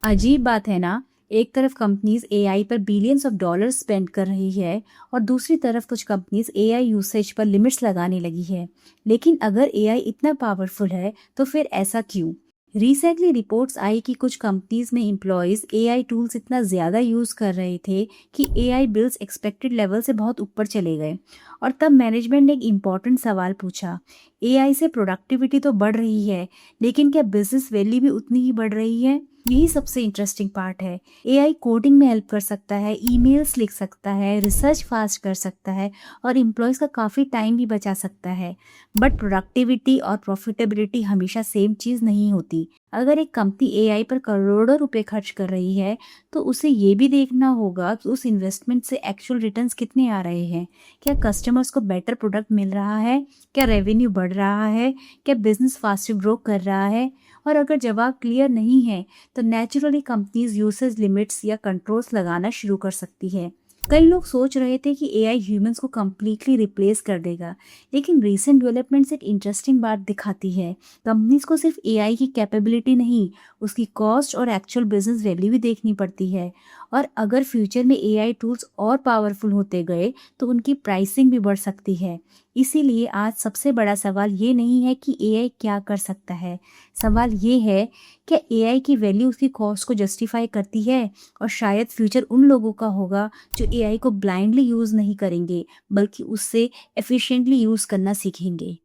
अजीब बात है ना। एक तरफ कंपनीज एआई पर बिलियंस ऑफ डॉलर्स स्पेंड कर रही है और दूसरी तरफ कुछ कंपनीज एआई यूसेज पर लिमिट्स लगाने लगी है। लेकिन अगर एआई इतना पावरफुल है तो फिर ऐसा क्यों? रिसेंटली रिपोर्ट्स आई कि कुछ कंपनीज में एम्प्लॉयज एआई टूल्स इतना ज़्यादा यूज़ कर रहे थे कि एआई बिल्स एक्सपेक्टेड लेवल से बहुत ऊपर चले गए। और तब मैनेजमेंट ने एक इम्पॉर्टेंट सवाल पूछा, एआई से प्रोडक्टिविटी तो बढ़ रही है, लेकिन क्या बिजनेस वैल्यू भी उतनी ही बढ़ रही है? यही सबसे इंटरेस्टिंग पार्ट है। एआई कोडिंग में हेल्प कर सकता है, ईमेल्स लिख सकता है, रिसर्च फास्ट कर सकता है और एम्प्लॉयज़ का काफ़ी टाइम भी बचा सकता है। बट प्रोडक्टिविटी और प्रॉफिटेबिलिटी हमेशा सेम चीज़ नहीं होती। अगर एक कंपनी एआई पर करोड़ों रुपए खर्च कर रही है, तो उसे ये भी देखना होगा कि उस इन्वेस्टमेंट से एक्चुअल रिटर्न्स कितने आ रहे हैं। क्या कस्टमर्स को बेटर प्रोडक्ट मिल रहा है? क्या रेवेन्यू बढ़ रहा है? क्या बिजनेस फास्ट ग्रो कर रहा है? और अगर जवाब क्लियर नहीं है, तो नेचुरली कंपनीज यूसेज लिमिट्स या कंट्रोल्स लगाना शुरू कर सकती है। कई लोग सोच रहे थे कि एआई ह्यूमंस को कम्प्लीटली रिप्लेस कर देगा, लेकिन रीसेंट डेवलपमेंट्स एक इंटरेस्टिंग बात दिखाती है। कंपनीज को सिर्फ एआई की कैपेबिलिटी नहीं, उसकी कॉस्ट और एक्चुअल बिजनेस वैल्यू भी देखनी पड़ती है। और अगर फ्यूचर में एआई टूल्स और पावरफुल होते गए, तो उनकी प्राइसिंग भी बढ़ सकती है। इसीलिए आज सबसे बड़ा सवाल ये नहीं है कि एआई क्या कर सकता है। सवाल ये है, क्या एआई की वैल्यू उसकी कॉस्ट को जस्टिफाई करती है? और शायद फ्यूचर उन लोगों का होगा जो एआई को ब्लाइंडली यूज़ नहीं करेंगे, बल्कि उससे एफिशिएंटली यूज़ करना सीखेंगे।